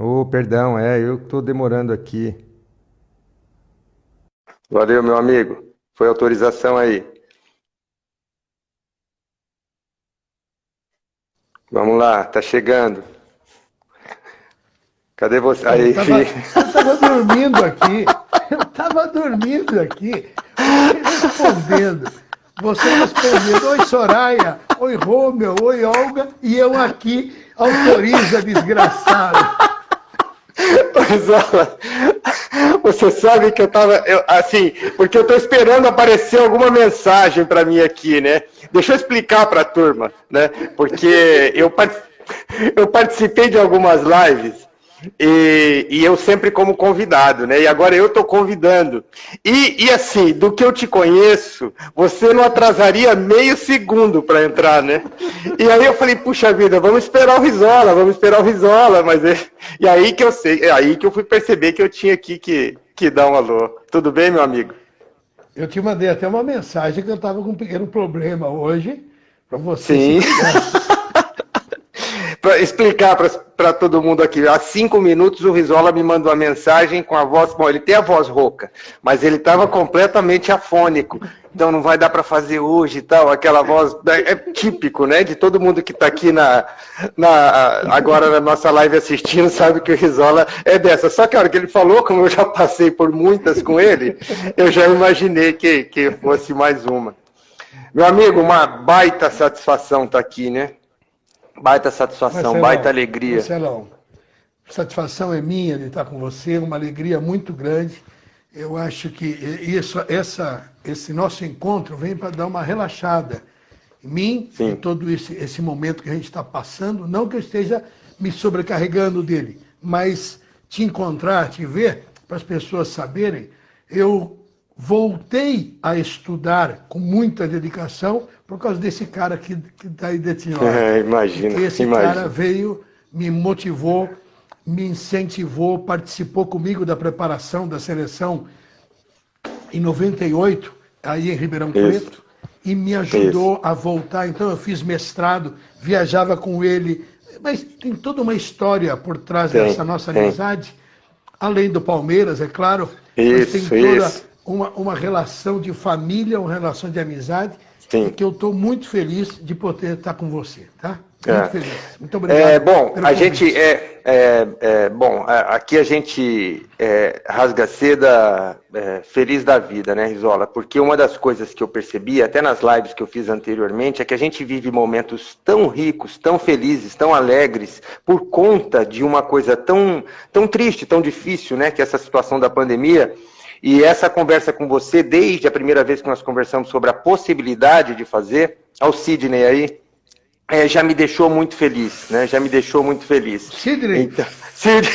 Ô, perdão, eu que tô demorando aqui. Valeu, meu amigo. Foi autorização aí. Vamos lá, tá chegando. Cadê você? Pô, Aí, fi. eu tava dormindo aqui. Eu tava dormindo aqui. Você respondendo. Você respondendo. Oi, Soraya. Oi, Rômeu. Oi, Olga. E eu aqui autoriza, desgraçado. Mas, você sabe que eu tava, assim, porque eu tô esperando aparecer alguma mensagem para mim aqui, né? Deixa eu explicar para a turma, né? Porque eu participei de algumas lives e eu sempre como convidado, né? E agora eu estou convidando. E assim, do que eu te conheço, você não atrasaria meio segundo para entrar, né? E aí eu falei, puxa vida, vamos esperar o Risola, mas e aí que eu sei, é aí que eu fui perceber que eu tinha aqui que dar um alô. Tudo bem, meu amigo? Eu te mandei até uma mensagem que eu estava com um pequeno problema hoje, para você se Sim. cuidar. Para explicar para todo mundo aqui, há 5 minutos o Risola me mandou uma mensagem com a voz. Bom, ele tem a voz rouca, mas ele estava completamente afônico. Então não vai dar para fazer hoje e tal. Aquela voz é típico, né? De todo mundo que está aqui agora na nossa live assistindo, sabe que o Risola é dessa. Só que a hora que ele falou, como eu já passei por muitas com ele, eu já imaginei que fosse mais uma. Meu amigo, uma baita satisfação estar aqui, né? Baita satisfação, baita Marcelão, alegria. Marcelão, satisfação é minha de estar com você, uma alegria muito grande. Eu acho que esse nosso encontro vem para dar uma relaxada em mim, em Sim. todo esse momento que a gente está passando. Não que eu esteja me sobrecarregando dele, mas te encontrar, te ver, para as pessoas saberem, eu voltei a estudar com muita dedicação por causa desse cara que está aí desse lado. Imagina, Porque esse cara imagina. veio, me motivou, me incentivou, participou comigo da preparação da seleção em 98, aí em Ribeirão Isso, Preto, e me isso. ajudou a voltar. Então eu fiz mestrado, viajava com ele, mas tem toda uma história por trás Tem, dessa nossa tem. amizade, além do Palmeiras, é claro, mas tem Isso, toda isso. uma relação de família, uma relação de amizade, e Sim. que eu estou muito feliz de poder estar com você, tá? Muito É. feliz. Muito obrigado Bom, pelo a gente convite. aqui a gente rasga seda feliz da vida, né, Risola? Porque uma das coisas que eu percebi, até nas lives que eu fiz anteriormente, é que a gente vive momentos tão ricos, tão felizes, tão alegres, por conta de uma coisa tão triste, tão difícil, né, que é essa situação da pandemia. E essa conversa com você, desde a primeira vez que nós conversamos sobre a possibilidade de fazer, ao Sidney aí, já me deixou muito feliz, né? Já me deixou muito feliz. Sidney, Então, Sidney...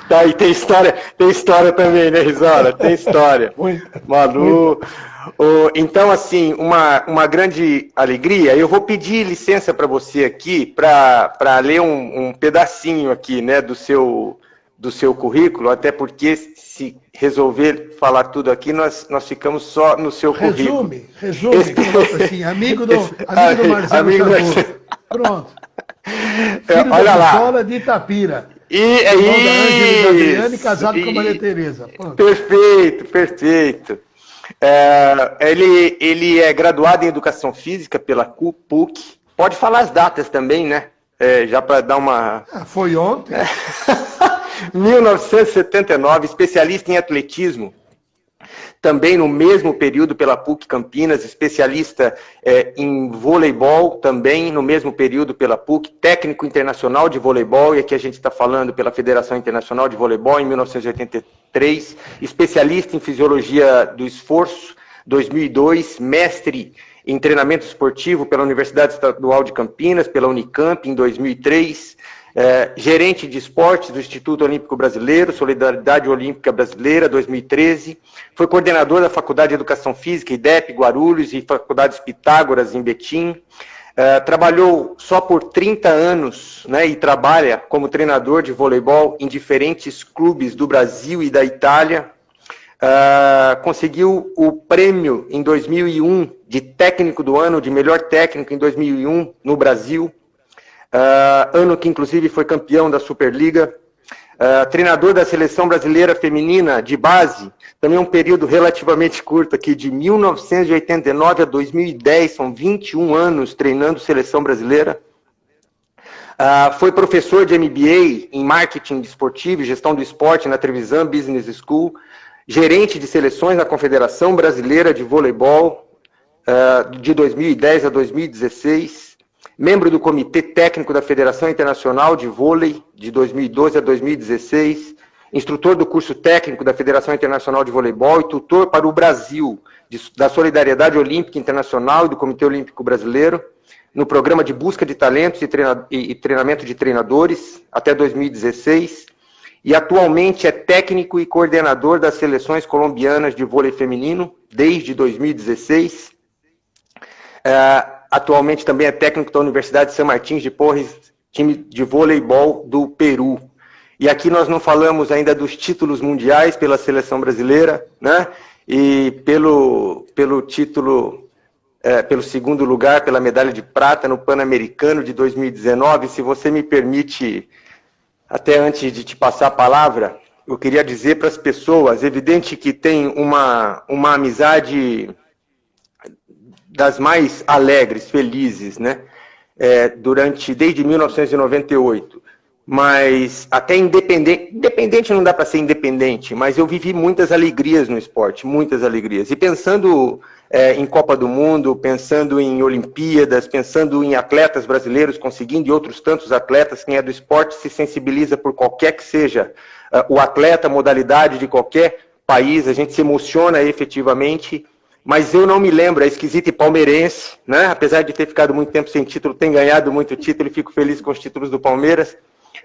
tá, e tem história também, né, Risola? Tem história. muito, muito. Malu. Então, assim, uma grande alegria. Eu vou pedir licença para você aqui para ler um pedacinho aqui, né, do seu currículo, até porque se resolver falar tudo aqui, nós ficamos só no seu currículo. Resume, coloca assim, amigo do Marcelo Amigo, Xabu. Pronto. Filho do olha lá. Risola de Itapira. É Irmão da Ângela e da Adriane, isso, casado com a Maria Tereza. Pronto. perfeito, perfeito. Ele é graduado em Educação Física pela PUC. Pode falar as datas também, né? Já para dar uma... Ah, foi ontem. 1979, especialista em atletismo, também no mesmo período pela PUC Campinas, especialista em voleibol, também no mesmo período pela PUC, técnico internacional de voleibol, e aqui a gente está falando pela Federação Internacional de Voleibol, em 1983, especialista em fisiologia do esforço, 2002, mestre em treinamento esportivo pela Universidade Estadual de Campinas, pela Unicamp, em 2003, gerente de esportes do Instituto Olímpico Brasileiro, Solidariedade Olímpica Brasileira, 2013, foi coordenador da Faculdade de Educação Física, IDEP, Guarulhos, e Faculdades Pitágoras, em Betim, trabalhou só por 30 anos, né, e trabalha como treinador de voleibol em diferentes clubes do Brasil e da Itália, conseguiu o prêmio em 2001 de técnico do ano, de melhor técnico em 2001 no Brasil, ano que inclusive foi campeão da Superliga. Treinador da Seleção Brasileira Feminina de base, também um período relativamente curto aqui, de 1989 a 2010, são 21 anos treinando Seleção Brasileira. Foi professor de MBA em Marketing Esportivo e Gestão do Esporte na Trevisan Business School, gerente de seleções na Confederação Brasileira de Voleibol, de 2010 a 2016, membro do Comitê Técnico da Federação Internacional de Vôlei, de 2012 a 2016, instrutor do curso técnico da Federação Internacional de Voleibol e tutor para o Brasil, da Solidariedade Olímpica Internacional e do Comitê Olímpico Brasileiro, no programa de busca de talentos e treinamento de treinadores, até 2016, e atualmente é técnico e coordenador das seleções colombianas de vôlei feminino, desde 2016, atualmente também é técnico da Universidade de San Martín de Porres, time de voleibol do Peru. E aqui nós não falamos ainda dos títulos mundiais pela seleção brasileira, né? E pelo título, pelo segundo lugar, pela medalha de prata no Pan-Americano de 2019. Se você me permite, até antes de te passar a palavra, eu queria dizer para as pessoas, evidente que tem uma amizade das mais alegres, felizes, né? Desde 1998, mas até independente não dá para ser independente, mas eu vivi muitas alegrias no esporte, muitas alegrias. E pensando em Copa do Mundo, pensando em Olimpíadas, pensando em atletas brasileiros conseguindo e outros tantos atletas, quem é do esporte se sensibiliza por qualquer que seja o atleta, modalidade de qualquer país, a gente se emociona efetivamente. Mas eu não me lembro, é esquisito e palmeirense, né? Apesar de ter ficado muito tempo sem título, tem ganhado muito título e fico feliz com os títulos do Palmeiras,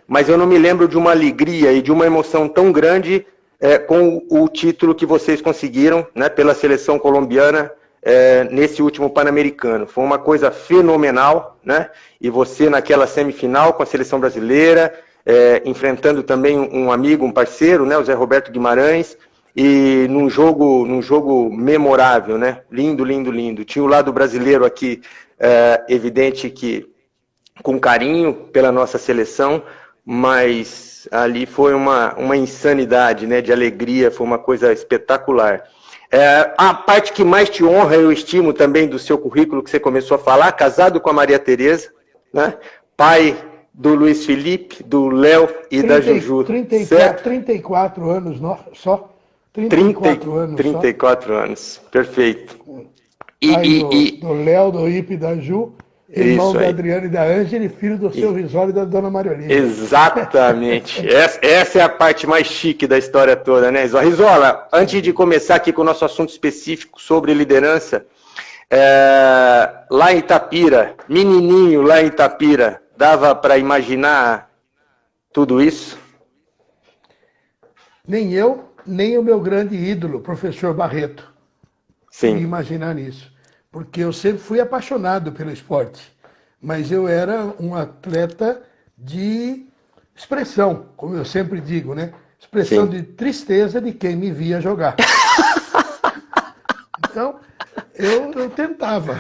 mas eu não me lembro de uma alegria e de uma emoção tão grande com o título que vocês conseguiram, né, pela seleção colombiana nesse último Pan-Americano. Foi uma coisa fenomenal, né? E você naquela semifinal com a seleção brasileira, enfrentando também um amigo, um parceiro, né, o Zé Roberto Guimarães, e num jogo memorável, né? Lindo, lindo, lindo. Tinha o lado brasileiro aqui, evidente que com carinho pela nossa seleção, mas ali foi uma insanidade, né? De alegria, foi uma coisa espetacular. A parte que mais te honra, eu estimo também do seu currículo que você começou a falar, casado com a Maria Tereza, né? Pai do Luiz Felipe, do Léo e da Juju. 34 anos só. 34 anos, perfeito. Do Léo, do Ipe e da Ju, irmão da Adriana e da Ângela e filho do seu Risório e da dona Mariolina. Exatamente. Essa é a parte mais chique da história toda, né, Risola? Risola, antes de começar aqui com o nosso assunto específico sobre liderança, lá em Itapira, menininho lá em Itapira, dava para imaginar tudo isso? Nem eu, nem o meu grande ídolo, professor Barreto, Sim. imaginar nisso. Porque eu sempre fui apaixonado pelo esporte, mas eu era um atleta de expressão, como eu sempre digo, né? Expressão Sim. de tristeza de quem me via jogar. Então, eu tentava,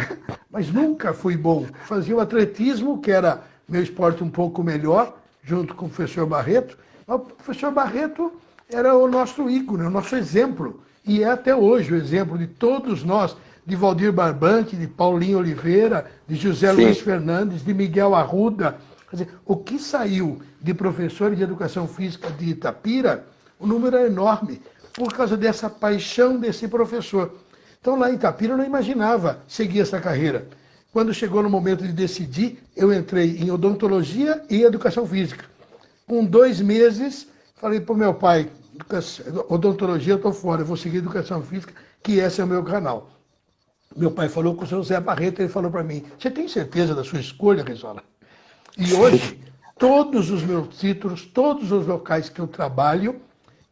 mas nunca fui bom. Fazia o atletismo, que era meu esporte um pouco melhor, junto com o professor Barreto. Mas o professor Barreto era o nosso ícone, o nosso exemplo. E é até hoje o exemplo de todos nós, de Valdir Barbante, de Paulinho Oliveira, de José Sim. Luiz Fernandes, de Miguel Arruda. Quer dizer, o que saiu de professores de educação física de Itapira, o número é enorme, por causa dessa paixão desse professor. Então lá em Itapira eu não imaginava seguir essa carreira. Quando chegou no momento de decidir, eu entrei em odontologia e educação física. Com 2 meses, falei para o meu pai, odontologia eu estou fora, eu vou seguir educação física, que esse é o meu canal. Meu pai falou com o seu Zé Barreto, ele falou para mim, você tem certeza da sua escolha, Risola? E hoje, todos os meus títulos, todos os locais que eu trabalho,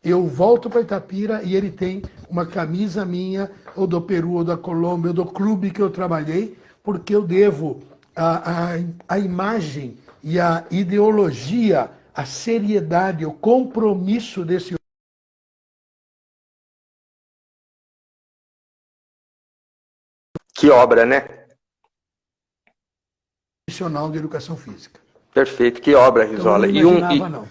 eu volto para Itapira e ele tem uma camisa minha, ou do Peru, ou da Colômbia, ou do clube que eu trabalhei, porque eu devo a imagem e a ideologia, a seriedade, o compromisso desse Que obra, né? profissional de educação física. Perfeito, que obra, Então, eu Risola. não imaginava, não.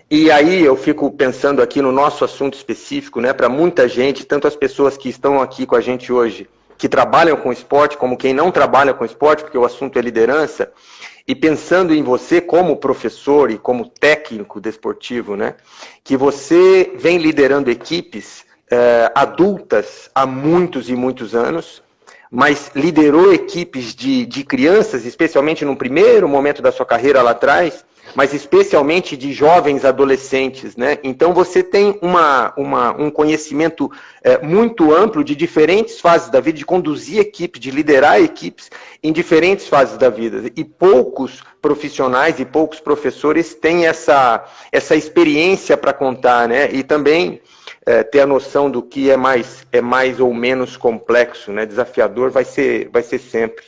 E aí eu fico pensando aqui no nosso assunto específico, né, para muita gente, tanto as pessoas que estão aqui com a gente hoje, que trabalham com esporte, como quem não trabalha com esporte, porque o assunto é liderança, e pensando em você como professor e como técnico desportivo, né, que você vem liderando equipes adultas há muitos e muitos anos, mas liderou equipes de crianças, especialmente no primeiro momento da sua carreira lá atrás, mas especialmente de jovens adolescentes, né? Então você tem um conhecimento muito amplo de diferentes fases da vida, de conduzir equipes, de liderar equipes em diferentes fases da vida. E poucos profissionais e poucos professores têm essa experiência para contar, né? E também ter a noção do que é mais ou menos complexo, né? Desafiador vai ser sempre.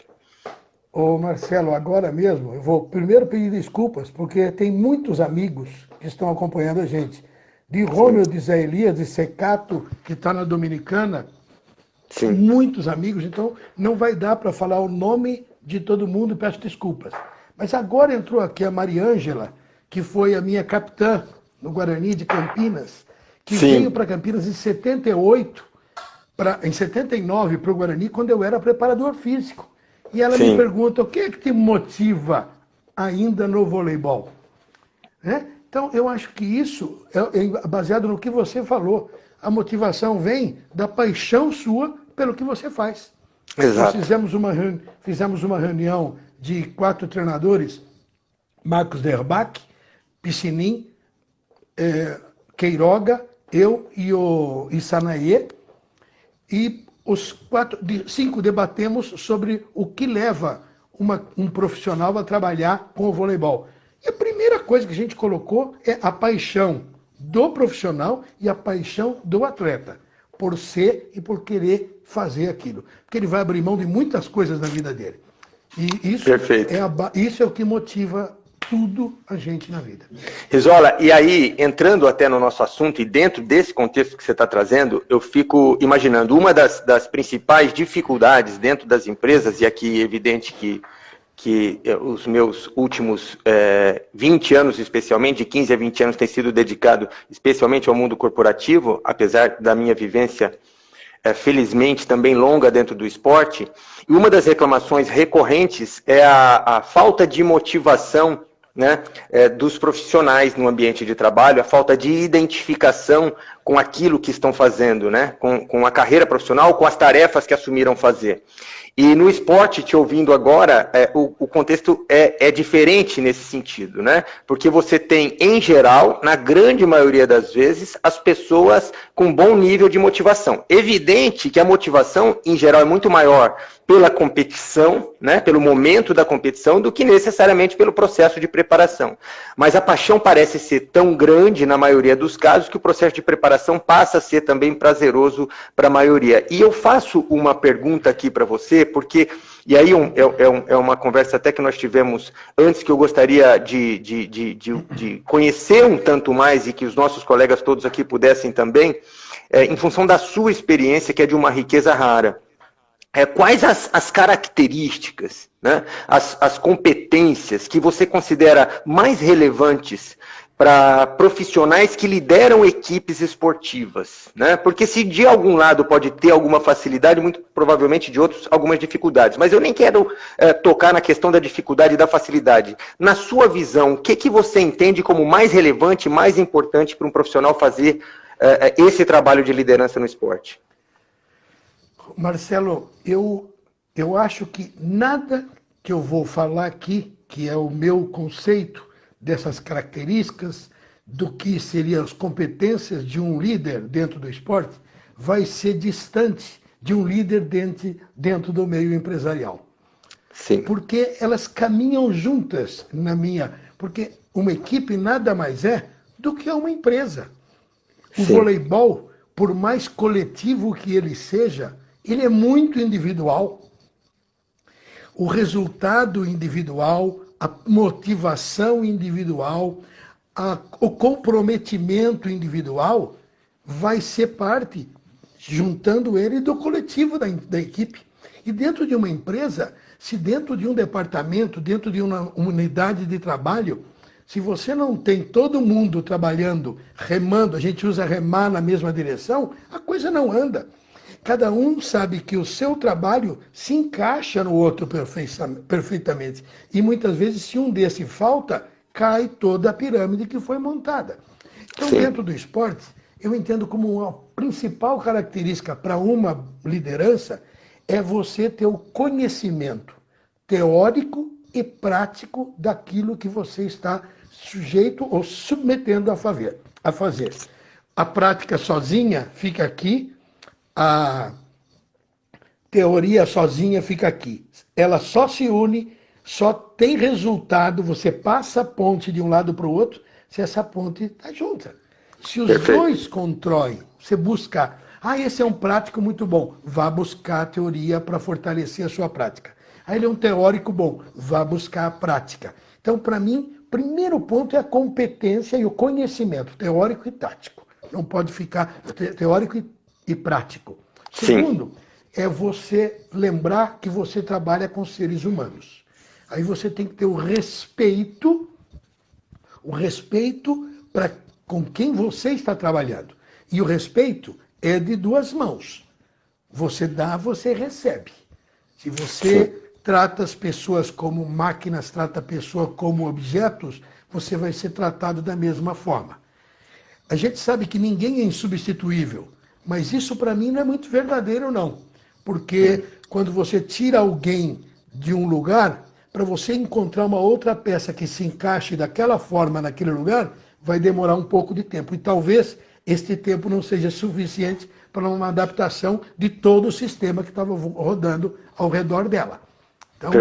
Ô Marcelo, agora mesmo, eu vou primeiro pedir desculpas, porque tem muitos amigos que estão acompanhando a gente. De Rômeo, de Zé Elias, de Secato, que está na Dominicana. Sim. Muitos amigos, então não vai dar para falar o nome de todo mundo, peço desculpas. Mas agora entrou aqui a Mariângela, que foi a minha capitã no Guarani de Campinas, que Sim. veio para Campinas em 78, em 79 para o Guarani, quando eu era preparador físico. E ela Sim. me pergunta, o que é que te motiva ainda no voleibol? Né? Então, eu acho que isso é baseado no que você falou. A motivação vem da paixão sua pelo que você faz. Exato. Nós fizemos uma reunião de 4 treinadores, Marcos Derbach, Piscinin, Queiroga, eu e o Isanaê, e os 5 debatemos sobre o que leva um profissional a trabalhar com o voleibol. E a primeira coisa que a gente colocou é a paixão do profissional e a paixão do atleta, por ser e por querer fazer aquilo. Porque ele vai abrir mão de muitas coisas na vida dele. E isso é o que motiva tudo a gente na vida. Risola, e aí, entrando até no nosso assunto, e dentro desse contexto que você está trazendo, eu fico imaginando uma das principais dificuldades dentro das empresas, e aqui é evidente que os meus últimos 20 anos, especialmente, de 15 a 20 anos, tem sido dedicado especialmente ao mundo corporativo, apesar da minha vivência, felizmente, também longa dentro do esporte, e uma das reclamações recorrentes é a falta de motivação, né, dos profissionais no ambiente de trabalho, a falta de identificação com aquilo que estão fazendo, né, com a carreira profissional, com as tarefas que assumiram fazer. E no esporte, te ouvindo agora, o contexto é diferente nesse sentido, né? Porque você tem, em geral, na grande maioria das vezes, as pessoas com bom nível de motivação. Evidente que a motivação, em geral, é muito maior pela competição, né? Pelo momento da competição, do que necessariamente pelo processo de preparação. Mas a paixão parece ser tão grande, na maioria dos casos, que o processo de preparação passa a ser também prazeroso para a maioria. E eu faço uma pergunta aqui para você, porque, e aí é uma conversa até que nós tivemos antes, que eu gostaria de conhecer um tanto mais e que os nossos colegas todos aqui pudessem também, em função da sua experiência, que é de uma riqueza rara. Quais as características, né, as competências que você considera mais relevantes para profissionais que lideram equipes esportivas, né? Porque se de algum lado pode ter alguma facilidade, muito provavelmente de outros algumas dificuldades. Mas eu nem quero tocar na questão da dificuldade e da facilidade. Na sua visão, o que você entende como mais relevante, mais importante para um profissional fazer esse trabalho de liderança no esporte? Marcelo, eu acho que nada que eu vou falar aqui, que é o meu conceito dessas características, do que seriam as competências de um líder dentro do esporte, vai ser distante de um líder dentro do meio empresarial. Sim. Porque elas caminham juntas porque uma equipe nada mais é do que uma empresa. O Sim. voleibol, por mais coletivo que ele seja, ele é muito individual. O resultado individual, a motivação individual, o comprometimento individual vai ser parte, juntando ele, do coletivo da equipe. E dentro de uma empresa, Se dentro de um departamento, dentro de uma unidade de trabalho, se você não tem todo mundo trabalhando, remando, a gente usa remar na mesma direção, a coisa não anda. Cada um sabe que o seu trabalho se encaixa no outro perfeitamente. E muitas vezes, se um desse falta, cai toda a pirâmide que foi montada. Então, Sim. dentro do esporte, eu entendo como uma principal característica para uma liderança é você ter o conhecimento teórico e prático daquilo que você está sujeito ou submetendo a fazer. A prática sozinha fica aqui, a teoria sozinha fica aqui. Ela só se une, só tem resultado, você passa a ponte de um lado para o outro, se essa ponte está junta. Se os Perfeito. dois constroem, você busca, esse é um prático muito bom, vá buscar a teoria para fortalecer a sua prática. Ele é um teórico bom, vá buscar a prática. Então, para mim, primeiro ponto é a competência e o conhecimento, teórico e tático. Não pode ficar teórico e prático. Sim. Segundo, é você lembrar que você trabalha com seres humanos. Aí você tem que ter o respeito para com quem você está trabalhando. E o respeito é de duas mãos. Você dá, você recebe. Se você trata as pessoas como máquinas, trata a pessoa como objetos, você vai ser tratado da mesma forma. A gente sabe que ninguém é insubstituível, mas isso para mim não é muito verdadeiro, não. Porque quando você tira alguém de um lugar, para você encontrar uma outra peça que se encaixe daquela forma naquele lugar, vai demorar um pouco de tempo. E talvez este tempo não seja suficiente para uma adaptação de todo o sistema que estava rodando ao redor dela. Então,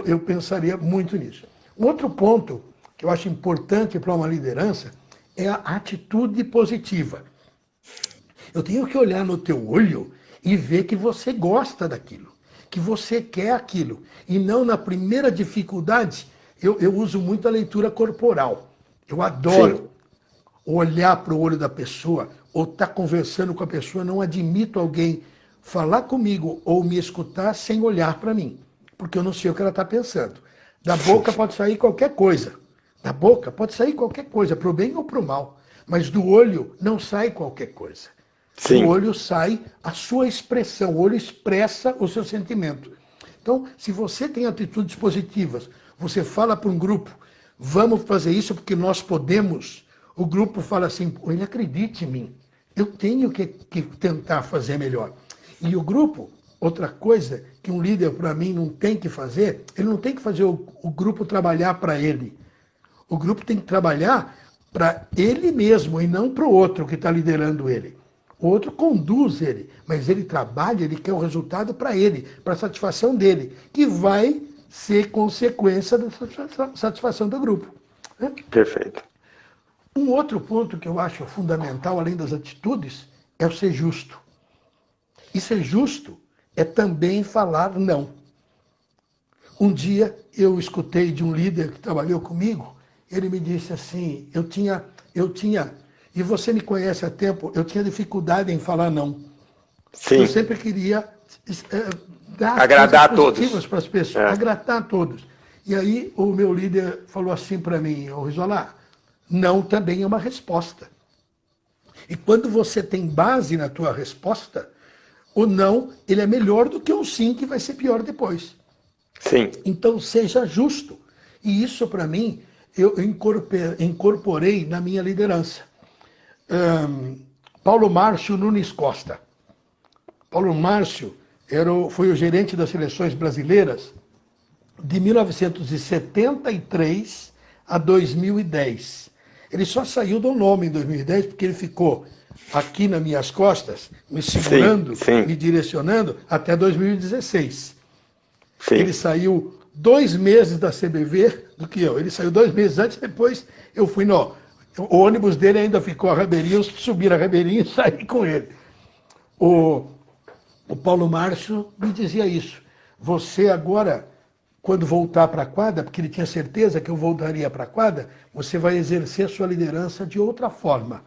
eu pensaria muito nisso. Um outro ponto que eu acho importante para uma liderança é a atitude positiva. Eu tenho que olhar no teu olho e ver que você gosta daquilo, que você quer aquilo. E não na primeira dificuldade, eu uso muito a leitura corporal. Eu adoro olhar para o olho da pessoa ou estar conversando com a pessoa. Não admito alguém falar comigo ou me escutar sem olhar para mim, porque eu não sei o que ela está pensando. Da boca pode sair qualquer coisa. Da boca pode sair qualquer coisa, para o bem ou para o mal. Mas do olho não sai qualquer coisa. Sim. Do olho sai a sua expressão, o olho expressa o seu sentimento. Então, se você tem atitudes positivas, você fala para um grupo, vamos fazer isso porque nós podemos, o grupo fala assim, ele acredita em mim, eu tenho que tentar fazer melhor. E o grupo, outra coisa que um líder para mim não tem que fazer, ele não tem que fazer o grupo trabalhar para ele. O grupo tem que trabalhar para ele mesmo e não para o outro que está liderando ele. O outro conduz ele, mas ele trabalha, ele quer o resultado para ele, para a satisfação dele, que vai ser consequência da satisfação do grupo. Né? Perfeito. Um outro ponto que eu acho fundamental, além das atitudes, é o ser justo. E ser justo é também falar não. Um dia eu escutei de um líder que trabalhou comigo, ele me disse assim, eu tinha, e você me conhece há tempo, eu tinha dificuldade em falar não. Sim. Eu sempre queria dar agradar coisas a positivas todos. para as pessoas, agradar a todos. E aí o meu líder falou assim para mim, Risolá, não também é uma resposta. E quando você tem base na tua resposta, o não, ele é melhor do que o sim, que vai ser pior depois. Sim. Então seja justo. E isso para mim, eu incorporei na minha liderança. Paulo Márcio Nunes Costa. Paulo Márcio foi o gerente das seleções brasileiras de 1973 a 2010. Ele só saiu do nome em 2010 porque ele ficou aqui nas minhas costas, me segurando, me direcionando até 2016. Sim. Ele saiu 2 meses da CBV do que eu. Ele saiu 2 meses antes, depois eu fui no... O ônibus dele ainda ficou a Ribeirinho, eu subi a Ribeirinho e saí com ele. O Paulo Márcio me dizia isso. Você agora, quando voltar para a quadra, porque ele tinha certeza que eu voltaria para a quadra, você vai exercer a sua liderança de outra forma.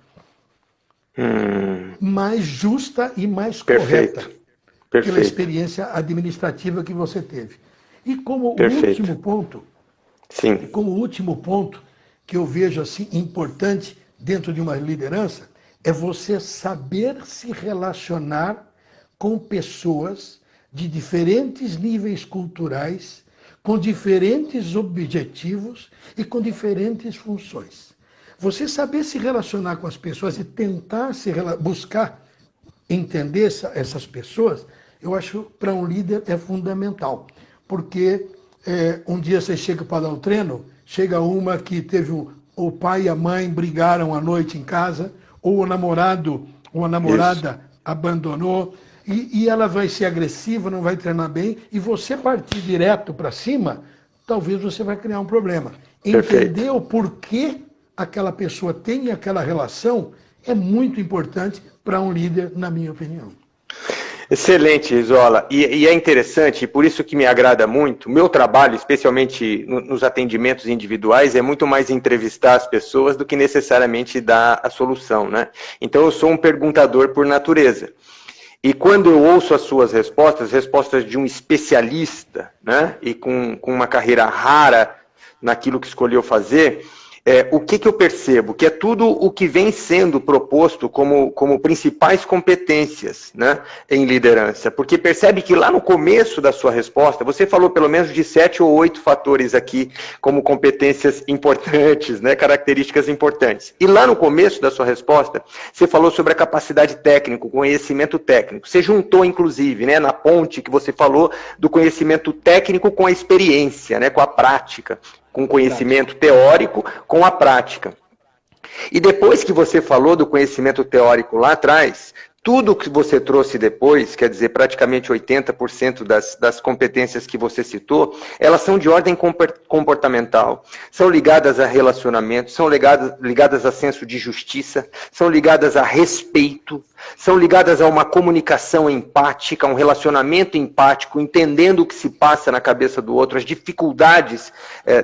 Mais justa e mais correta. Pela experiência administrativa que você teve. E como Perfeito. último ponto, Sim. como último ponto que eu vejo assim importante dentro de uma liderança é você saber se relacionar com pessoas de diferentes níveis culturais, com diferentes objetivos e com diferentes funções. Você saber se relacionar com as pessoas e tentar buscar entender essas pessoas, eu acho para um líder é fundamental. Porque um dia você chega para dar um treino, chega uma que teve o pai e a mãe brigaram à noite em casa, ou o namorado ou a namorada abandonou, e ela vai ser agressiva, não vai treinar bem, e você partir direto para cima, talvez você vai criar um problema. Perfeito. Entender o porquê aquela pessoa tem aquela relação é muito importante para um líder, na minha opinião. Excelente, Isola. E é interessante, e por isso que me agrada muito, o meu trabalho, especialmente nos atendimentos individuais, é muito mais entrevistar as pessoas do que necessariamente dar a solução, né? Então eu sou um perguntador por natureza. E quando eu ouço as suas respostas de um especialista, né? E com uma carreira rara naquilo que escolheu fazer, o que eu percebo? Que é tudo o que vem sendo proposto como principais competências, né, em liderança. Porque percebe que lá no começo da sua resposta, você falou pelo menos de 7 ou 8 fatores aqui como competências importantes, né, características importantes. E lá no começo da sua resposta, você falou sobre a capacidade técnica, o conhecimento técnico. Você juntou, inclusive, né, na ponte que você falou do conhecimento técnico com a experiência, né, com a prática. Com conhecimento teórico, com a prática. E depois que você falou do conhecimento teórico lá atrás, tudo que você trouxe depois, quer dizer, praticamente 80% das competências que você citou, elas são de ordem comportamental, são ligadas a relacionamento, são ligadas a senso de justiça, são ligadas a respeito, são ligadas a uma comunicação empática, um relacionamento empático, entendendo o que se passa na cabeça do outro, as dificuldades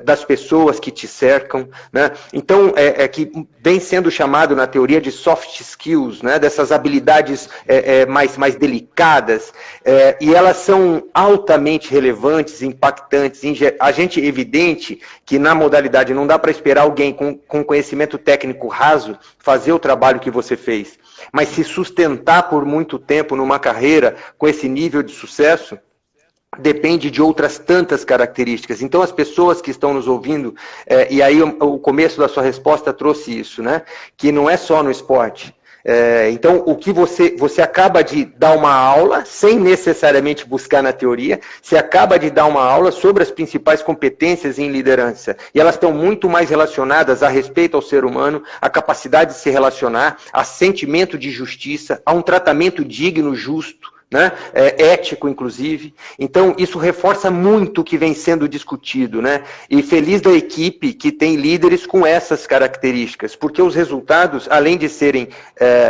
das pessoas que te cercam, né? Então, que vem sendo chamado na teoria de soft skills, né? Dessas habilidades mais delicadas, e elas são altamente relevantes, impactantes. A gente evidente que na modalidade não dá para esperar alguém com conhecimento técnico raso fazer o trabalho que você fez, mas se sustentar por muito tempo numa carreira com esse nível de sucesso, depende de outras tantas características. Então, as pessoas que estão nos ouvindo, e aí o começo da sua resposta trouxe isso, né? Que não é só no esporte. Então, o que você acaba de dar uma aula, sem necessariamente buscar na teoria, você acaba de dar uma aula sobre as principais competências em liderança. E elas estão muito mais relacionadas a respeito ao ser humano, a capacidade de se relacionar, a sentimento de justiça, a um tratamento digno, justo, né? Ético, inclusive. Então, isso reforça muito o que vem sendo discutido, né? E feliz da equipe que tem líderes com essas características, porque os resultados, além de serem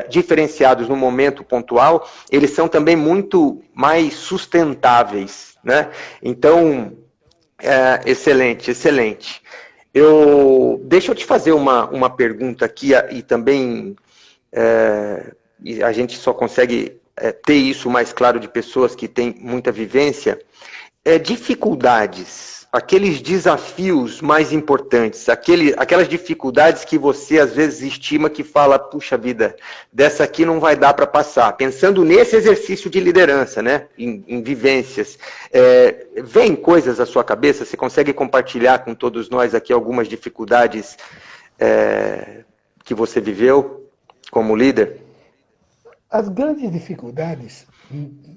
diferenciados no momento pontual, eles são também muito mais sustentáveis, né? Então, excelente, excelente. Deixa eu te fazer uma pergunta aqui, e também a gente só consegue ter isso mais claro de pessoas que têm muita vivência, dificuldades, aqueles desafios mais importantes, aquelas dificuldades que você às vezes estima que fala, puxa vida, dessa aqui não vai dar para passar. Pensando nesse exercício de liderança, né, em vivências, vem coisas à sua cabeça? Você consegue compartilhar com todos nós aqui algumas dificuldades que você viveu como líder? As grandes dificuldades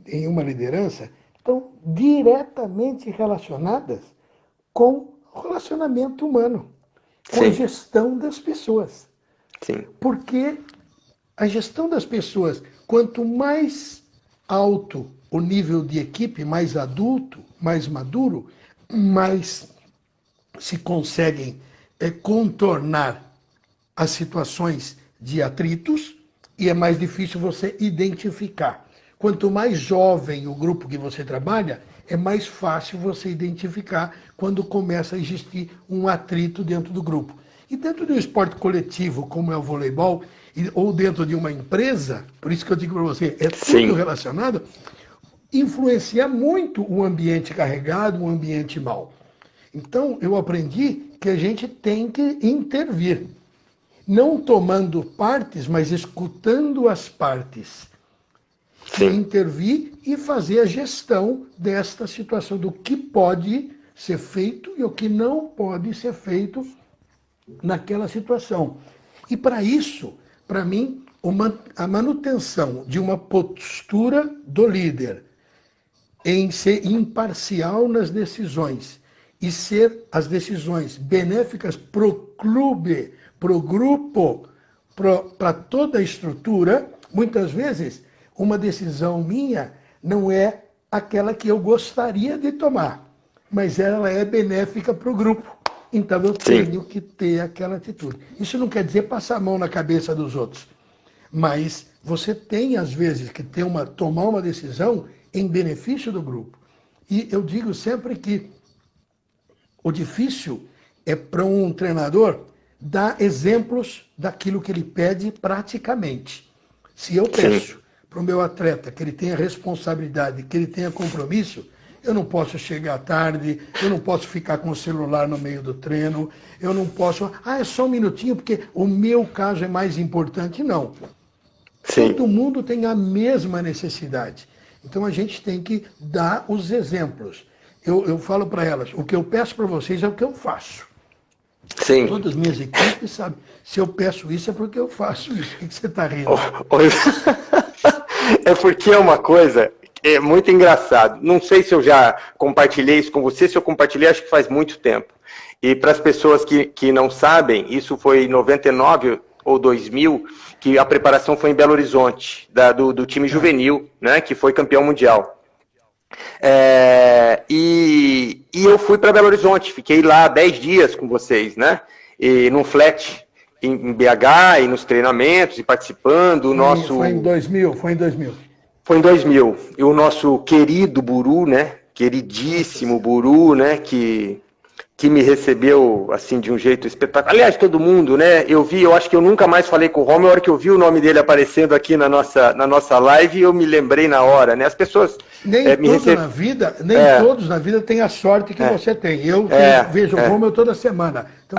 em uma liderança estão diretamente relacionadas com o relacionamento humano, com a gestão das pessoas. Sim. Porque a gestão das pessoas, quanto mais alto o nível de equipe, mais adulto, mais maduro, mais se conseguem contornar as situações de atritos, e é mais difícil você identificar. Quanto mais jovem o grupo que você trabalha, é mais fácil você identificar quando começa a existir um atrito dentro do grupo. E dentro de um esporte coletivo, como é o voleibol, ou dentro de uma empresa, por isso que eu digo para você, tudo relacionado, influencia muito o ambiente carregado, o ambiente mau. Então, eu aprendi que a gente tem que intervir, não tomando partes, mas escutando as partes. Sim. Intervir e fazer a gestão desta situação, do que pode ser feito e o que não pode ser feito naquela situação. E para isso, para mim, a manutenção de uma postura do líder em ser imparcial nas decisões e ser as decisões benéficas para o clube, para o grupo, para toda a estrutura, muitas vezes uma decisão minha não é aquela que eu gostaria de tomar, mas ela é benéfica para o grupo. Então eu tenho que ter aquela atitude. Isso não quer dizer passar a mão na cabeça dos outros, mas você tem, às vezes, que tomar uma decisão em benefício do grupo. E eu digo sempre que o difícil é para um treinador dar exemplos daquilo que ele pede praticamente. Se eu peço para o meu atleta que ele tenha responsabilidade, que ele tenha compromisso, eu não posso chegar tarde, eu não posso ficar com o celular no meio do treino, eu não posso... é só um minutinho, porque o meu caso é mais importante. Não. Sim. Todo mundo tem a mesma necessidade. Então a gente tem que dar os exemplos. Eu falo para elas, o que eu peço para vocês é o que eu faço. Sim. Todas as minhas equipes sabem, se eu peço isso é porque eu faço isso. O que você está rindo? É porque é uma coisa... É muito engraçado. Não sei se eu já compartilhei isso com você, se eu compartilhei, acho que faz muito tempo. E para as pessoas que não sabem, isso foi em 99 ou 2000, que a preparação foi em Belo Horizonte, do time juvenil, né, que foi campeão mundial. E eu fui para Belo Horizonte, fiquei lá 10 dias com vocês, né, e num flat em BH, e nos treinamentos, e participando. Foi em 2000. Foi em 2000. E o nosso querido Buru, né? Queridíssimo Buru, né? Que me recebeu, assim, de um jeito espetacular. Aliás, todo mundo, né? Eu acho que eu nunca mais falei com o Rommel. A hora que eu vi o nome dele aparecendo aqui na nossa live, eu me lembrei na hora, né? As pessoas... Todos na vida têm a sorte que você tem. Eu vejo o Rommel toda semana. Então,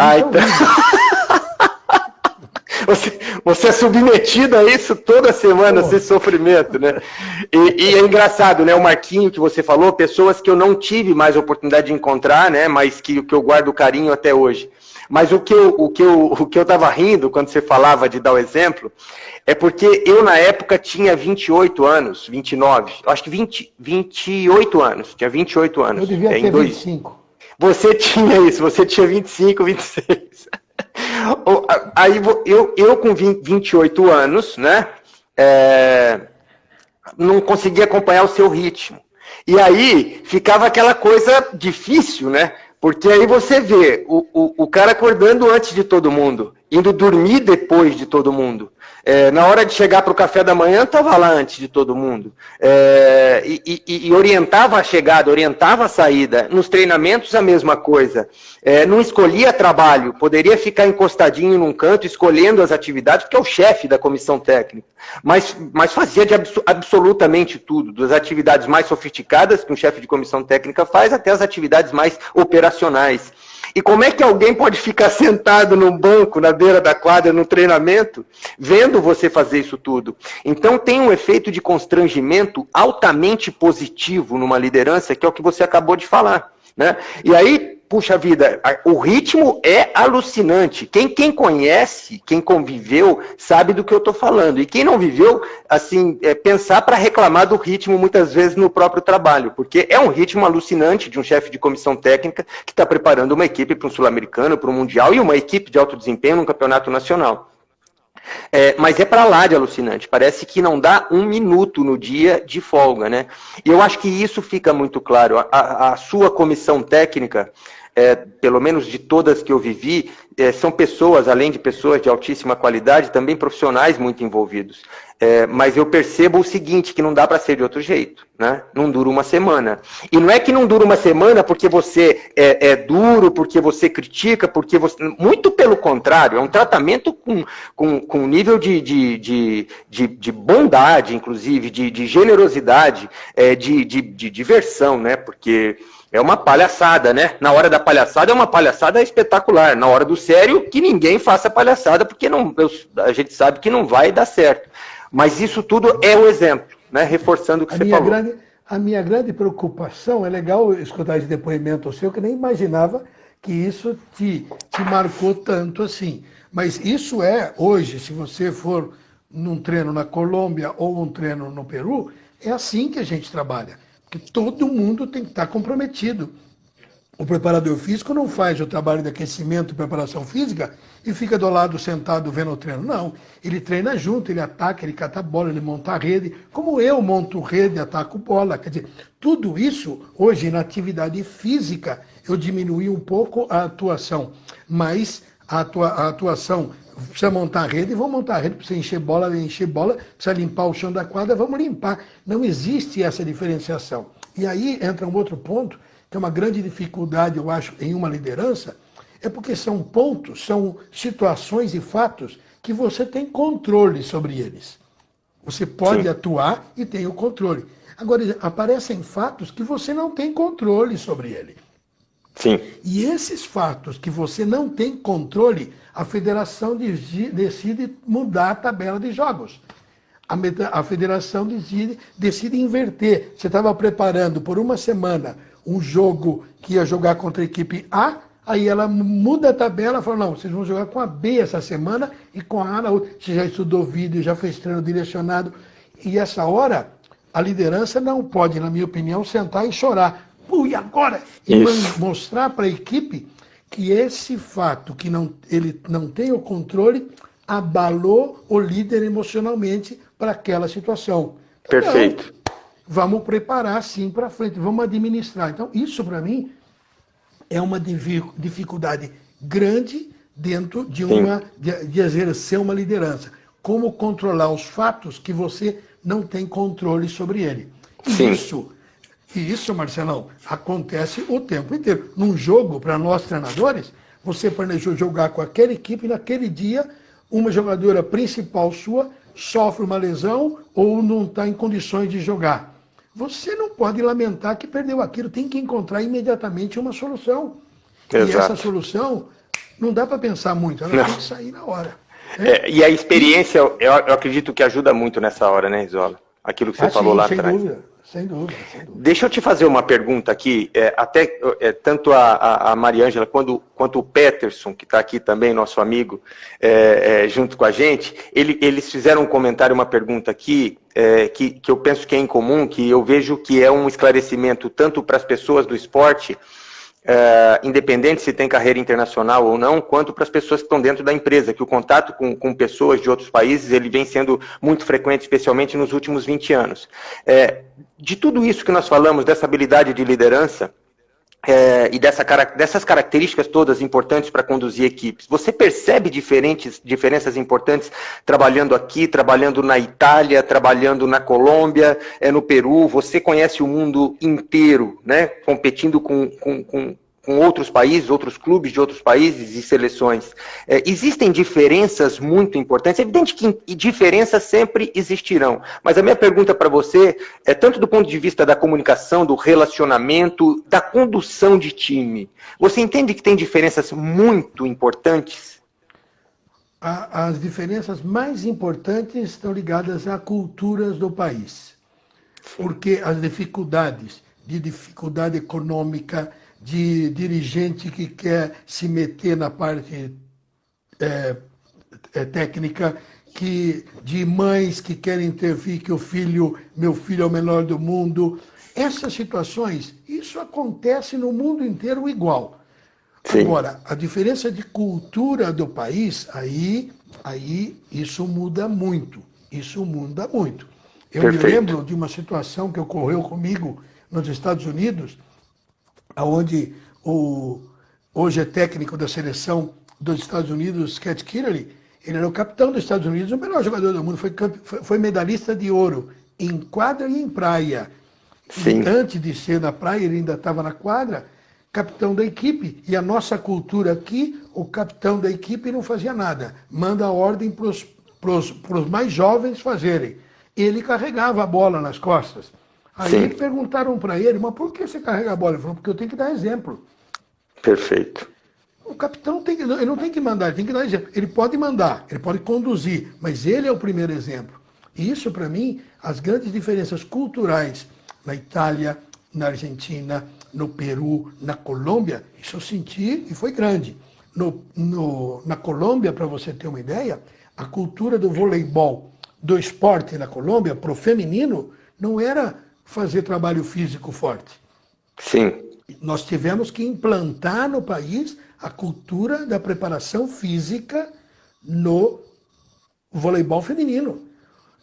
Você é submetido a isso toda semana, esse sofrimento, né? E é engraçado, né? O Marquinho que você falou, pessoas que eu não tive mais oportunidade de encontrar, né? Mas que eu guardo carinho até hoje. Mas o que eu tava rindo quando você falava de dar o exemplo, é porque eu na época tinha 28 anos, 29, acho que 28 anos, tinha 28 anos. Eu devia ter 25. Você tinha isso, você tinha 25, 26. Aí eu com 28 anos, né, não conseguia acompanhar o seu ritmo. E aí ficava aquela coisa difícil, né? Porque aí você vê o cara acordando antes de todo mundo, indo dormir depois de todo mundo. Na hora de chegar para o café da manhã, estava lá antes de todo mundo. E orientava a chegada, orientava a saída. Nos treinamentos, a mesma coisa. Não escolhia trabalho, poderia ficar encostadinho num canto, escolhendo as atividades, porque é o chefe da comissão técnica. Mas fazia de absolutamente tudo, das atividades mais sofisticadas que um chefe de comissão técnica faz, até as atividades mais operacionais. E como é que alguém pode ficar sentado num banco, na beira da quadra, no treinamento, vendo você fazer isso tudo? Então tem um efeito de constrangimento altamente positivo numa liderança, que é o que você acabou de falar, né? E aí, puxa vida, o ritmo é alucinante. Quem conhece, quem conviveu, sabe do que eu estou falando. E quem não viveu, assim, pensar para reclamar do ritmo muitas vezes no próprio trabalho. Porque é um ritmo alucinante de um chefe de comissão técnica que está preparando uma equipe para um sul-americano, para um mundial, e uma equipe de alto desempenho num campeonato nacional. Mas é para lá de alucinante, parece que não dá um minuto no dia de folga, né? E eu acho que isso fica muito claro. A sua comissão técnica, pelo menos de todas que eu vivi, são pessoas, além de pessoas de altíssima qualidade, também profissionais muito envolvidos. Mas eu percebo o seguinte, que não dá para ser de outro jeito, né? Não dura uma semana. E não é que não dura uma semana porque você é duro, porque você critica, porque você... Muito pelo contrário, é um tratamento com nível de bondade, inclusive, de generosidade, de diversão, né? Porque é uma palhaçada, né? Na hora da palhaçada é uma palhaçada espetacular. Na hora do sério, que ninguém faça palhaçada, porque a gente sabe que não vai dar certo. Mas isso tudo é o exemplo, né? Reforçando o que você falou. A minha grande preocupação, é legal escutar esse depoimento seu, que eu nem imaginava que isso te marcou tanto assim. Mas isso hoje, se você for num treino na Colômbia ou um treino no Peru, é assim que a gente trabalha. Porque todo mundo tem que estar comprometido. O preparador físico não faz o trabalho de aquecimento e preparação física e fica do lado sentado vendo o treino. Não, ele treina junto, ele ataca, ele cata a bola, ele monta a rede, como eu monto rede, ataco bola. Quer dizer, tudo isso, hoje, na atividade física, eu diminui um pouco a atuação. Mas a atuação, precisa montar a rede, vamos montar a rede, precisa encher bola, precisa limpar o chão da quadra, vamos limpar. Não existe essa diferenciação. E aí entra um outro ponto, que é uma grande dificuldade, eu acho, em uma liderança, é porque são pontos, são situações e fatos que você tem controle sobre eles. Você pode atuar e tem o controle. Agora, aparecem fatos que você não tem controle sobre ele. Sim. E esses fatos que você não tem controle, a federação decide mudar a tabela de jogos. A federação decide inverter. Você estava preparando por uma semana um jogo que ia jogar contra a equipe A, aí ela muda a tabela e fala, não, vocês vão jogar com a B essa semana e com a A na outra. Você já estudou vídeo, já fez treino direcionado. E essa hora, a liderança não pode, na minha opinião, sentar e chorar. E agora? E mostrar para a equipe que esse fato, que ele não tem o controle, abalou o líder emocionalmente para aquela situação. Perfeito. Então, vamos preparar sim para frente, vamos administrar. Então, isso para mim é uma dificuldade grande dentro de exercer uma liderança. Como controlar os fatos que você não tem controle sobre ele. Isso, Marcelão, acontece o tempo inteiro. Num jogo, para nós treinadores, você planejou jogar com aquela equipe e naquele dia uma jogadora principal sua sofre uma lesão ou não está em condições de jogar. Você não pode lamentar que perdeu aquilo, tem que encontrar imediatamente uma solução. Exato. E essa solução não dá para pensar muito, ela tem que sair na hora. E a experiência, eu acredito que ajuda muito nessa hora, né, Isola? Aquilo que você falou lá atrás. Sem dúvida. Deixa eu te fazer uma pergunta aqui, tanto a Mariângela quanto o Peterson, que está aqui também, nosso amigo, junto com a gente, eles fizeram um comentário, uma pergunta aqui, que eu penso que é incomum, que eu vejo que é um esclarecimento tanto para as pessoas do esporte, independente se tem carreira internacional ou não, quanto para as pessoas que estão dentro da empresa, que o contato com pessoas de outros países ele vem sendo muito frequente, especialmente nos últimos 20 anos. De tudo isso que nós falamos, dessa habilidade de liderança e dessas características todas importantes para conduzir equipes, você percebe diferenças importantes trabalhando aqui, trabalhando na Itália, trabalhando na Colômbia, no Peru? Você conhece o mundo inteiro, né? Competindo com outros países, outros clubes de outros países e seleções. Existem diferenças muito importantes. É evidente que diferenças sempre existirão. Mas a minha pergunta para você é tanto do ponto de vista da comunicação, do relacionamento, da condução de time. Você entende que tem diferenças muito importantes? As diferenças mais importantes estão ligadas a culturas do país. Porque as dificuldade econômica, de dirigente que quer se meter na parte técnica, de mães que querem intervir que meu filho é o menor do mundo. Essas situações, isso acontece no mundo inteiro igual. Sim. Agora, a diferença de cultura do país, aí isso muda muito. Eu me lembro de uma situação que ocorreu comigo nos Estados Unidos, onde hoje é técnico da seleção dos Estados Unidos, Cat Kinnerly, ele era o capitão dos Estados Unidos, o melhor jogador do mundo, foi medalhista de ouro em quadra e em praia. Sim. E antes de ser na praia, ele ainda estava na quadra, capitão da equipe. E a nossa cultura aqui, o capitão da equipe não fazia nada. Manda a ordem para os mais jovens fazerem. Ele carregava a bola nas costas. Aí perguntaram para ele, mas por que você carrega a bola? Ele falou, porque eu tenho que dar exemplo. Perfeito. O capitão ele não tem que mandar, ele tem que dar exemplo. Ele pode mandar, ele pode conduzir, mas ele é o primeiro exemplo. E isso, para mim, as grandes diferenças culturais na Itália, na Argentina, no Peru, na Colômbia, isso eu senti e foi grande. Na Colômbia, para você ter uma ideia, a cultura do voleibol, do esporte na Colômbia, para o feminino, não era fazer trabalho físico forte. Sim. Nós tivemos que implantar no país a cultura da preparação física no voleibol feminino.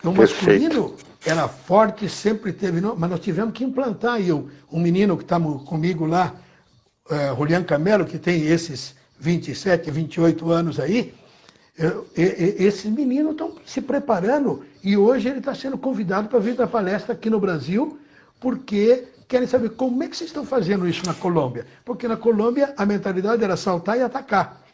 O masculino era forte, sempre teve, mas nós tivemos que implantar. E um menino que está comigo lá, Julián Camelo, que tem esses 27, 28 anos aí, esses meninos estão se preparando e hoje ele está sendo convidado para vir dar palestra aqui no Brasil, porque querem saber como é que vocês estão fazendo isso na Colômbia. Porque na Colômbia a mentalidade era saltar e atacar.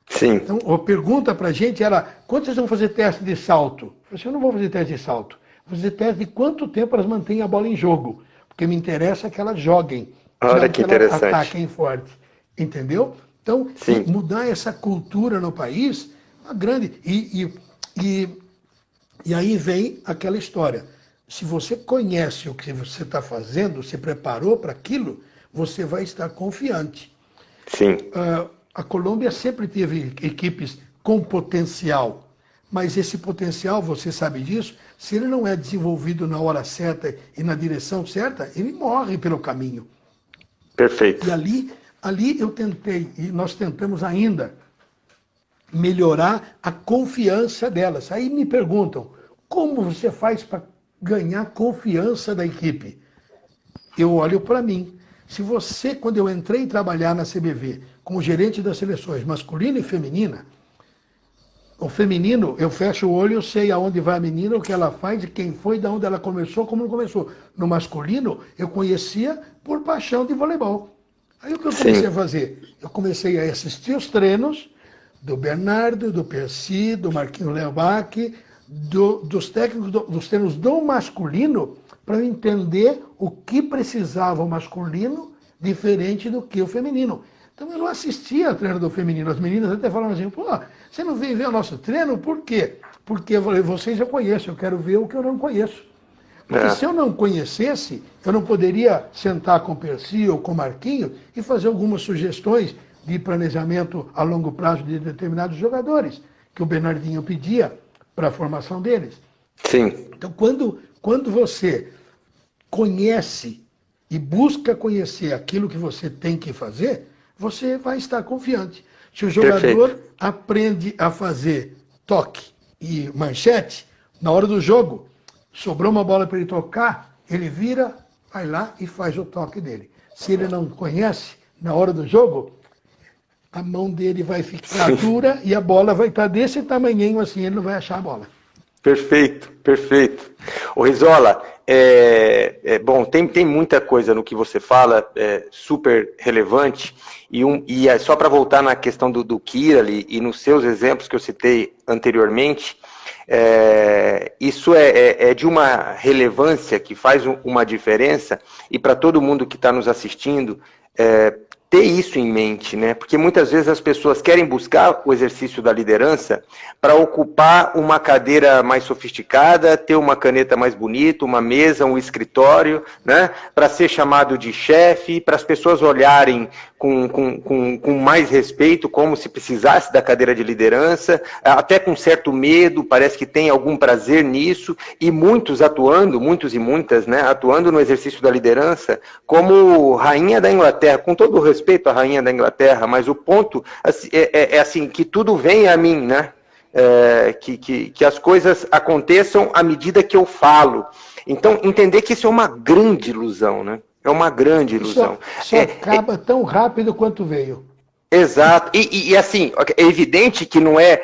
Sim. Então a pergunta para a gente era, quando vocês vão fazer teste de salto? Eu falei assim, eu não vou fazer teste de salto. Vou fazer teste de quanto tempo elas mantêm a bola em jogo. Porque me interessa que elas joguem. Olha que interessante. Elas ataquem forte. Entendeu? Então, mudar essa cultura no país, uma grande... E aí vem aquela história. Se você conhece o que você está fazendo, se preparou para aquilo, você vai estar confiante. Sim. A Colômbia sempre teve equipes com potencial, mas esse potencial, você sabe disso, se ele não é desenvolvido na hora certa e na direção certa, ele morre pelo caminho. Perfeito. E ali eu tentei, e nós tentamos ainda, melhorar a confiança delas. Aí me perguntam, como você faz para ganhar confiança da equipe? Eu olho para mim. Se você, quando eu entrei trabalhar na CBV, como gerente das seleções masculina e feminina, o feminino, eu fecho o olho, eu sei aonde vai a menina, o que ela faz, quem foi, de onde ela começou, como não começou. No masculino, eu conhecia por paixão de voleibol. Aí o que eu comecei a fazer? Eu comecei a assistir os treinos do Bernardo, do Percy, do Marquinhos Leobach, dos técnicos, dos treinos do masculino, para eu entender o que precisava o masculino diferente do que o feminino. Então eu não assistia a treino do feminino. As meninas até falavam assim, pô, você não vem ver o nosso treino? Por quê? Porque eu falei, vocês eu conheço, eu quero ver o que eu não conheço. Porque se eu não conhecesse, eu não poderia sentar com o Percy ou com o Marquinhos e fazer algumas sugestões de planejamento a longo prazo de determinados jogadores, que o Bernardinho pedia para a formação deles. Sim. Então, quando você conhece e busca conhecer aquilo que você tem que fazer, você vai estar confiante. Se o jogador aprende a fazer toque e manchete, na hora do jogo, sobrou uma bola para ele tocar, ele vira, vai lá e faz o toque dele. Se ele não conhece, na hora do jogo, a mão dele vai ficar dura e a bola vai estar desse tamanhinho assim, ele não vai achar a bola. Perfeito, perfeito. Ô Rizola, bom, tem muita coisa no que você fala, super relevante, e só para voltar na questão do Kinnerly e nos seus exemplos que eu citei anteriormente, isso é de uma relevância que faz uma diferença, e para todo mundo que está nos assistindo, ter isso em mente, né? Porque muitas vezes as pessoas querem buscar o exercício da liderança para ocupar uma cadeira mais sofisticada, ter uma caneta mais bonita, uma mesa, um escritório, né? Para ser chamado de chefe, para as pessoas olharem com mais respeito, como se precisasse da cadeira de liderança, até com certo medo, parece que tem algum prazer nisso, e muitos e muitas, né, atuando no exercício da liderança, como rainha da Inglaterra, com todo o respeito à rainha da Inglaterra, mas o ponto é assim, que tudo venha a mim, né? Que as coisas aconteçam à medida que eu falo. Então, entender que isso é uma grande ilusão, né? É uma grande ilusão. Só acaba tão rápido quanto veio. Exato. E assim, é evidente que não é.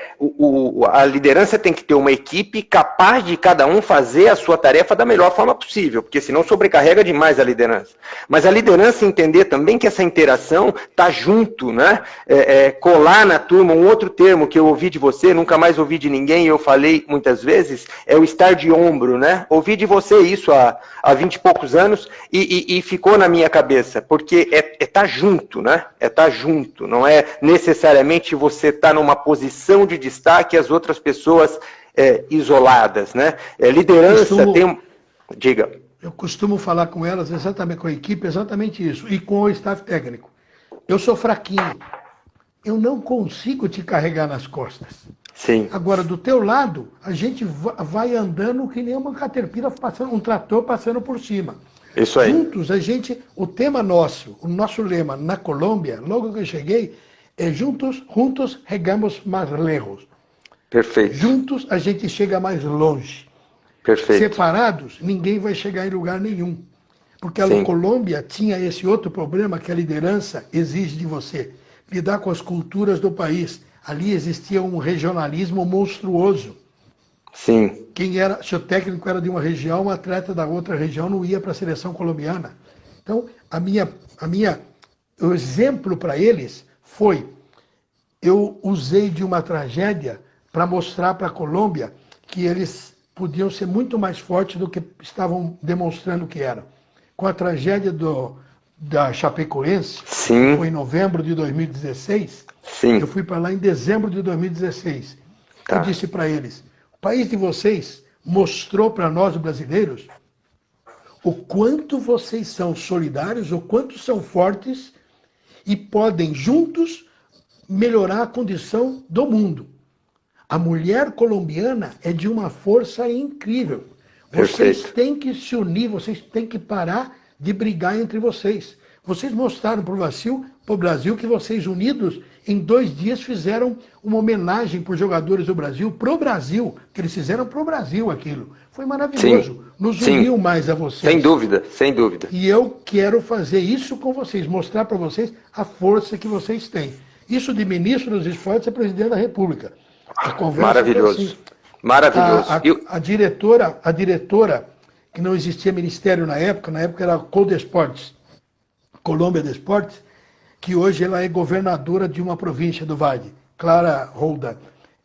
A liderança tem que ter uma equipe capaz de cada um fazer a sua tarefa da melhor forma possível, porque senão sobrecarrega demais a liderança. Mas a liderança entender também que essa interação tá junto, né? Colar na turma, um outro termo que eu ouvi de você, nunca mais ouvi de ninguém, e eu falei muitas vezes, é o estar de ombro, né? Ouvi de você isso há 20 e poucos anos e ficou na minha cabeça, porque tá junto, né? Tá junto. Não é necessariamente você estar numa posição de destaque e as outras pessoas isoladas, né? Liderança tem... Diga. Eu costumo falar com elas exatamente, com a equipe, exatamente isso. E com o staff técnico. Eu sou fraquinho. Eu não consigo te carregar nas costas. Sim. Agora, do teu lado, a gente vai andando que nem uma caterpillar passando, um trator passando por cima. Isso aí. Juntos, o tema nosso, o nosso lema na Colômbia, logo que eu cheguei, é juntos regamos mais lejos. Perfeito. Juntos a gente chega mais longe. Perfeito. Separados, ninguém vai chegar em lugar nenhum. Porque a Colômbia tinha esse outro problema que a liderança exige de você. Lidar com as culturas do país. Ali existia um regionalismo monstruoso. Sim. Se o técnico era de uma região, um atleta da outra região não ia para a seleção colombiana. Então, o exemplo para eles foi, eu usei de uma tragédia para mostrar para a Colômbia que eles podiam ser muito mais fortes do que estavam demonstrando que eram. Com a tragédia da Chapecoense, Sim. que foi em novembro de 2016, Sim. eu fui para lá em dezembro de 2016. Tá. Eu disse para eles, o país de vocês mostrou para nós, brasileiros, o quanto vocês são solidários, o quanto são fortes e podem juntos melhorar a condição do mundo. A mulher colombiana é de uma força incrível. Vocês têm que se unir, vocês têm que parar de brigar entre vocês. Vocês mostraram para o Brasil que vocês unidos, em 2 dias, fizeram uma homenagem para os jogadores do Brasil, pro Brasil, que eles fizeram pro Brasil aquilo. Foi maravilhoso. Sim. Nos Sim. uniu mais a vocês. Sem dúvida, sem dúvida. E eu quero fazer isso com vocês, mostrar para vocês a força que vocês têm. Isso de ministro dos esportes é presidente da República. A conversa Maravilhoso. assim. Maravilhoso. A diretora, que não existia ministério na época era Coldesportes, Colômbia de Esportes, que hoje ela é governadora de uma província do Vale, Clara Roldan.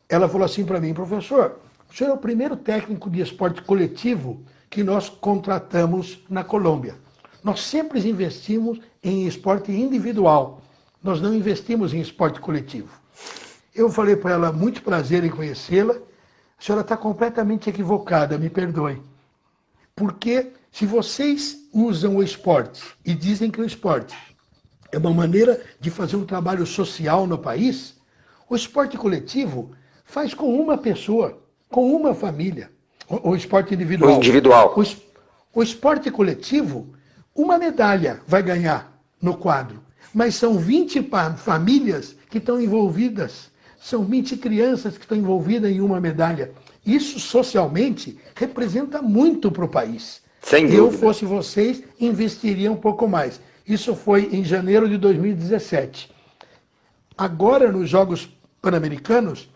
Ela falou assim para mim, professor, o senhor é o primeiro técnico de esporte coletivo que nós contratamos na Colômbia. Nós sempre investimos em esporte individual, nós não investimos em esporte coletivo. Eu falei para ela, muito prazer em conhecê-la, a senhora está completamente equivocada, me perdoe. Porque se vocês usam o esporte e dizem que o esporte é uma maneira de fazer um trabalho social no país, o esporte coletivo faz com uma pessoa, com uma família. O esporte individual. O individual. O esporte coletivo, uma medalha vai ganhar no quadro. Mas são 20 famílias que estão envolvidas. São 20 crianças que estão envolvidas em uma medalha. Isso, socialmente, representa muito para o país. Sem dúvida. Eu fosse vocês, investiria um pouco mais. Isso foi em janeiro de 2017. Agora, nos Jogos Pan-Americanos,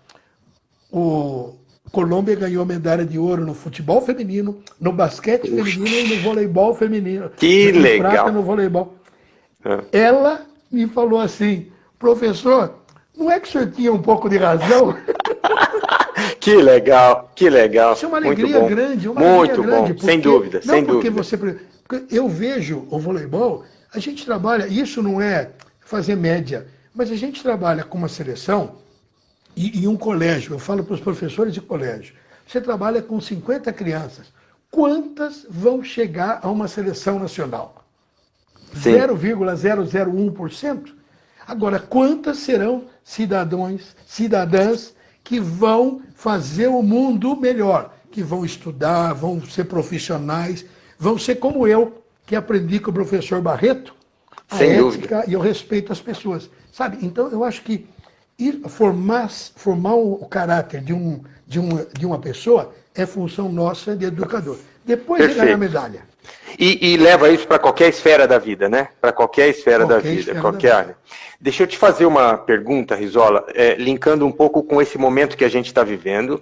o Colômbia ganhou medalha de ouro no futebol feminino, no basquete feminino e no voleibol feminino. Que legal. Prata no voleibol. Ela me falou assim, professor, não é que o senhor tinha um pouco de razão? Que legal, que legal. Isso é uma alegria grande. Muito bom, sem dúvida, sem dúvida. Porque eu vejo o voleibol, a gente trabalha, isso não é fazer média, mas a gente trabalha com uma seleção e um colégio, eu falo para os professores de colégio, você trabalha com 50 crianças, quantas vão chegar a uma seleção nacional? 0,001%? Agora, quantas serão cidadãs que vão fazer o mundo melhor, que vão estudar, vão ser profissionais, vão ser como eu, que aprendi com o professor Barreto, a Sem ética dúvida. e o respeito às pessoas. Sabe? Então, eu acho que E formar o caráter de uma pessoa é função nossa de educador. Depois de ganhar a medalha. E leva isso para qualquer esfera da vida, né? Para qualquer esfera da vida, qualquer área. Deixa eu te fazer uma pergunta, Risola, linkando um pouco com esse momento que a gente está vivendo.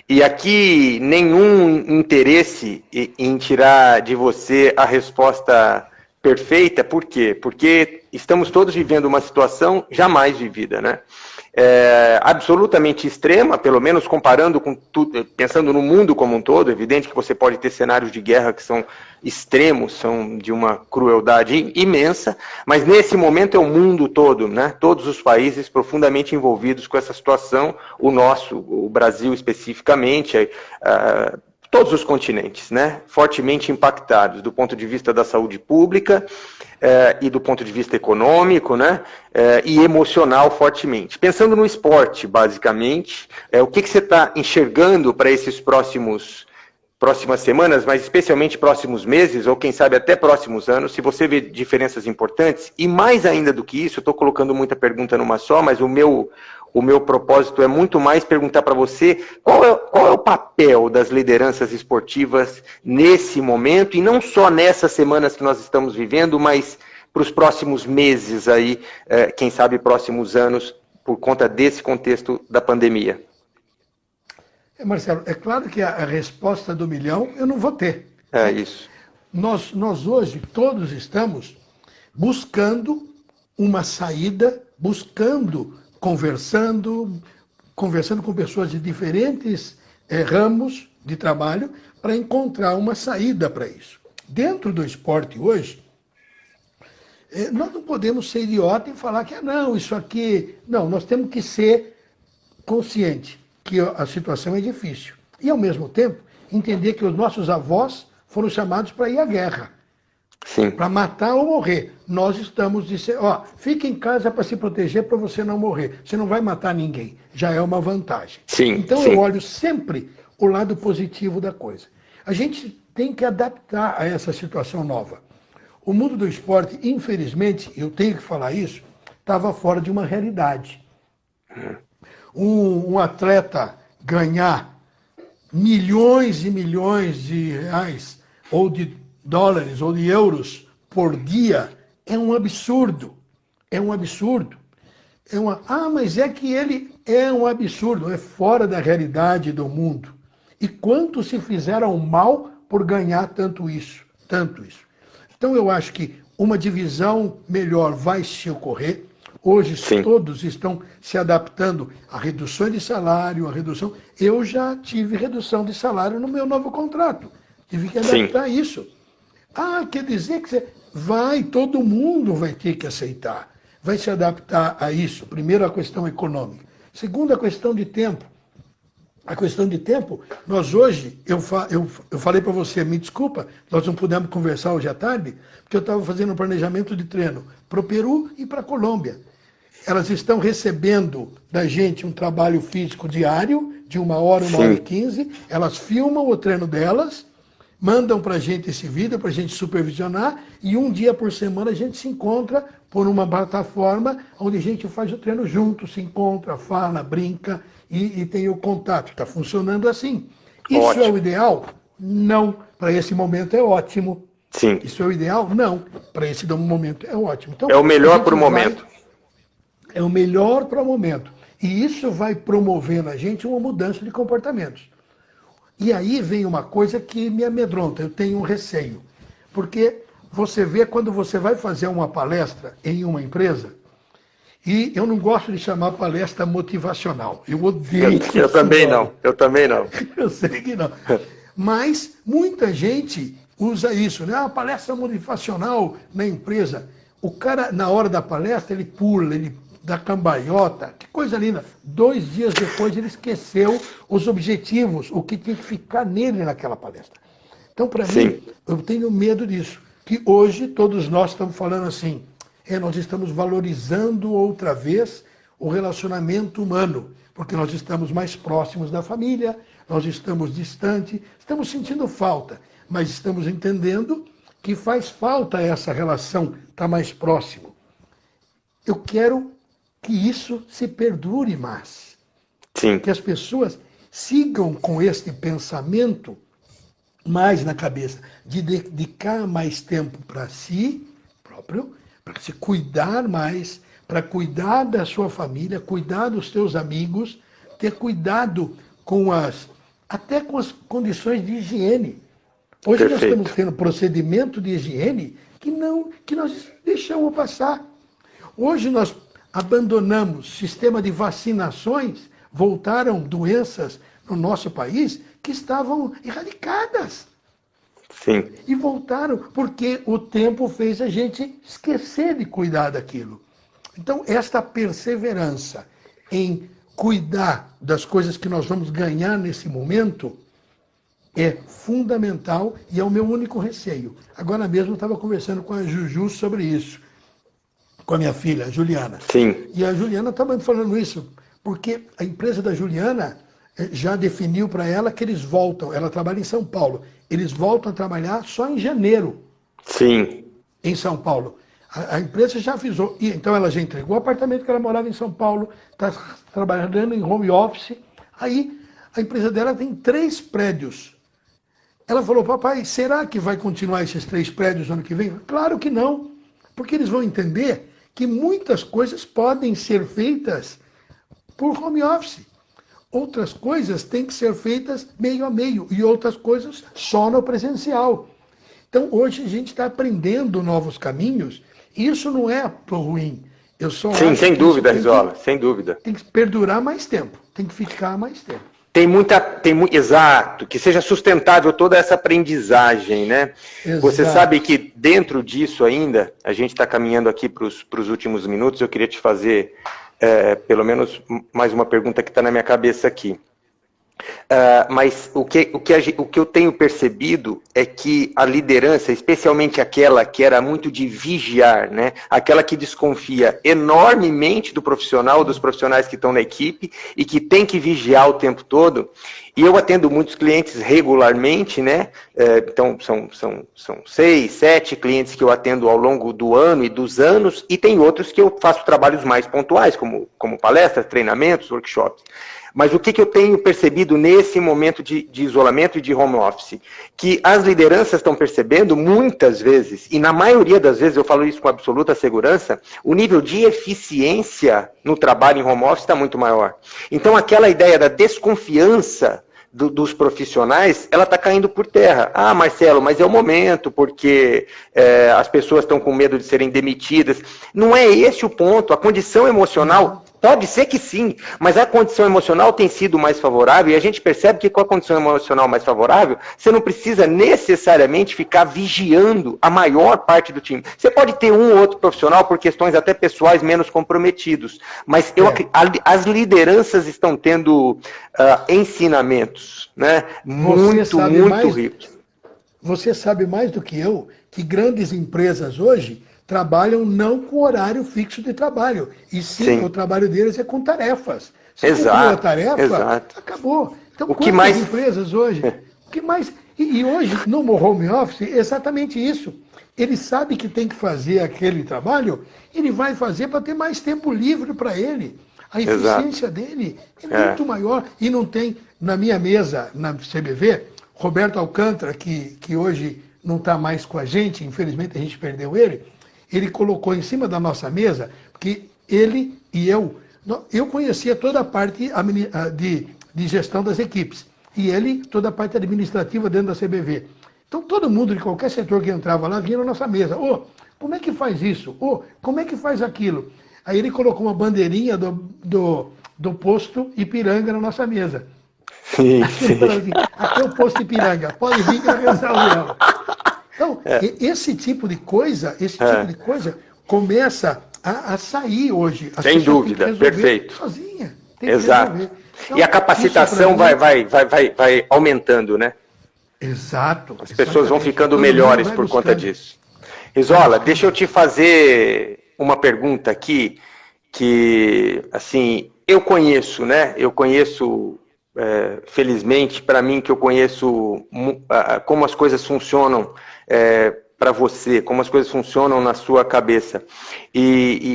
E aqui, nenhum interesse em tirar de você a resposta perfeita. Por quê? Porque estamos todos vivendo uma situação jamais vivida, né? Absolutamente extrema, pelo menos comparando com tudo, pensando no mundo como um todo. É evidente que você pode ter cenários de guerra que são extremos, são de uma crueldade imensa, mas nesse momento é o mundo todo, né? Todos os países profundamente envolvidos com essa situação, o nosso, o Brasil especificamente, todos os continentes, né? Fortemente impactados do ponto de vista da saúde pública, e do ponto de vista econômico, né, e emocional fortemente. Pensando no esporte, basicamente, o que você está enxergando para esses próximas semanas, mas especialmente próximos meses, ou quem sabe até próximos anos, se você vê diferenças importantes, e mais ainda do que isso, eu estou colocando muita pergunta numa só, mas o meu propósito é muito mais perguntar para você qual é o papel das lideranças esportivas nesse momento, e não só nessas semanas que nós estamos vivendo, mas para os próximos meses aí, quem sabe próximos anos, por conta desse contexto da pandemia. Marcelo, é claro que a resposta do milhão eu não vou ter. É isso. Nós hoje todos estamos buscando uma saída, conversando com pessoas de diferentes ramos de trabalho para encontrar uma saída para isso. Dentro do esporte hoje, nós não podemos ser idiota e falar que não, isso aqui... Não, nós temos que ser conscientes que a situação é difícil. E, ao mesmo tempo, entender que os nossos avós foram chamados para ir à guerra. Para matar ou morrer. Nós estamos dizendo, fica em casa para se proteger, para você não morrer. Você não vai matar ninguém. Já é uma vantagem. Então eu olho sempre o lado positivo da coisa. A gente tem que adaptar a essa situação nova. O mundo do esporte, infelizmente, eu tenho que falar isso, estava fora de uma realidade. Um atleta ganhar milhões e milhões de reais, ou de dólares, ou de euros por dia, é um absurdo. É um absurdo. Mas é que ele é um absurdo, é fora da realidade do mundo. E quanto se fizeram mal por ganhar tanto isso, tanto isso. Então eu acho que uma divisão melhor vai se ocorrer. Hoje todos estão se adaptando a reduções de salário, a redução. Eu já tive redução de salário no meu novo contrato. Tive que adaptar isso. Quer dizer que todo mundo vai ter que aceitar. Vai se adaptar a isso. Primeiro, a questão econômica. Segundo, a questão de tempo. A questão de tempo, nós hoje, eu falei para você, me desculpa, nós não pudemos conversar hoje à tarde, porque eu estava fazendo um planejamento de treino para o Peru e para a Colômbia. Elas estão recebendo da gente um trabalho físico diário, de 1 hora, 1h15, elas filmam o treino delas, mandam para a gente esse vídeo, para a gente supervisionar, e um dia por semana a gente se encontra por uma plataforma onde a gente faz o treino junto, se encontra, fala, brinca e tem o contato. Está funcionando assim. Isso ótimo. É o ideal? Não. Para esse momento é ótimo. Sim. Isso é o ideal? Não. Para esse momento é ótimo. Então, é o melhor para o momento. É o melhor para o momento. E isso vai promover na gente uma mudança de comportamentos. E aí vem uma coisa que me amedronta, eu tenho um receio. Porque você vê quando você vai fazer uma palestra em uma empresa, e eu não gosto de chamar palestra motivacional. Eu odeio. Eu também não. Eu sei que não. Mas muita gente usa isso, né? Palestra motivacional na empresa. O cara, na hora da palestra, ele pula, ele dá cambalhota. Que coisa linda. 2 dias depois, ele esqueceu os objetivos, o que tinha que ficar nele naquela palestra. Então, para mim, eu tenho medo disso. Que hoje todos nós estamos falando assim, nós estamos valorizando outra vez o relacionamento humano, porque nós estamos mais próximos da família, nós estamos distantes, estamos sentindo falta, mas estamos entendendo que faz falta essa relação, estar mais próximo. Eu quero que isso se perdure mais. Sim. Que as pessoas sigam com este pensamento mais na cabeça, de dedicar mais tempo para si próprio, para se cuidar mais, para cuidar da sua família, cuidar dos seus amigos, ter cuidado até com as condições de higiene. Hoje nós estamos tendo procedimento de higiene que nós deixamos passar. Hoje nós abandonamos sistema de vacinações, voltaram doenças no nosso país que estavam erradicadas. Sim. E voltaram porque o tempo fez a gente esquecer de cuidar daquilo. Então, esta perseverança em cuidar das coisas que nós vamos ganhar nesse momento é fundamental e é o meu único receio. Agora mesmo eu estava conversando com a Juju sobre isso, com a minha filha, a Juliana. Sim. E a Juliana estava falando isso, porque a empresa da Juliana já definiu para ela que eles voltam, ela trabalha em São Paulo, eles voltam a trabalhar só em janeiro. Sim. Em São Paulo. A empresa já avisou. E, então ela já entregou o apartamento que ela morava em São Paulo, está trabalhando em home office. Aí a empresa dela tem 3 prédios. Ela falou, papai, será que vai continuar esses 3 prédios no ano que vem? Claro que não, porque eles vão entender que muitas coisas podem ser feitas por home office. Outras coisas têm que ser feitas meio a meio e outras coisas só no presencial. Então, hoje a gente está aprendendo novos caminhos e isso não é ruim. Eu só Sim, sem dúvida, Risola, que, sem dúvida. Tem que perdurar mais tempo, tem que ficar mais tempo. Exato, que seja sustentável toda essa aprendizagem, né? Exato. Você sabe que dentro disso ainda, a gente está caminhando aqui para os últimos minutos, eu queria te fazer pelo menos mais uma pergunta que está na minha cabeça aqui. Mas o que eu tenho percebido é que a liderança, especialmente aquela que era muito de vigiar, né? Aquela que desconfia enormemente do profissional, dos profissionais que estão na equipe e que tem que vigiar o tempo todo. E eu atendo muitos clientes regularmente, né? Então são 6, 7 clientes que eu atendo ao longo do ano e dos anos, e tem outros que eu faço trabalhos mais pontuais, como palestras, treinamentos, workshops. Mas o que eu tenho percebido nesse momento de isolamento e de home office? Que as lideranças estão percebendo muitas vezes, e na maioria das vezes, eu falo isso com absoluta segurança, o nível de eficiência no trabalho em home office está muito maior. Então aquela ideia da desconfiança dos profissionais, ela está caindo por terra. Ah, Marcelo, mas é o momento, porque as pessoas estão com medo de serem demitidas. Não é esse o ponto. A condição emocional, pode ser que sim, mas a condição emocional tem sido mais favorável, e a gente percebe que com a condição emocional mais favorável, você não precisa necessariamente ficar vigiando a maior parte do time. Você pode ter um ou outro profissional por questões até pessoais menos comprometidos, mas as lideranças estão tendo ensinamentos, né, muito ricos. Você sabe mais do que eu que grandes empresas hoje trabalham não com horário fixo de trabalho, e sim. O trabalho deles é com tarefas. Se cumpriu a tarefa, acabou. Então, quantas empresas hoje? O que mais? E hoje, no home office, é exatamente isso. Ele sabe que tem que fazer aquele trabalho, ele vai fazer para ter mais tempo livre para ele. A eficiência dele é muito maior. E não tem, na minha mesa, na CBV, Roberto Alcântara, que hoje não está mais com a gente, infelizmente a gente perdeu ele, ele colocou em cima da nossa mesa, porque ele e eu conhecia toda a parte de gestão das equipes, e ele toda a parte administrativa dentro da CBV. Então todo mundo de qualquer setor que entrava lá vinha na nossa mesa. Como é que faz isso? Como é que faz aquilo? Aí ele colocou uma bandeirinha do posto Ipiranga na nossa mesa. Sim. Assim, aqui é o posto Ipiranga, pode vir que eu resolvo. Então, esse tipo de coisa começa a sair hoje. Sem dúvida, perfeito. Sozinha. Exato. Então, e a capacitação vai aumentando, né? Exato. As pessoas vão ficando melhores por conta disso. Risola, deixa eu te fazer uma pergunta aqui, que, assim, eu conheço, né? Eu conheço, felizmente, para mim, que eu conheço como as coisas funcionam para você, como as coisas funcionam na sua cabeça.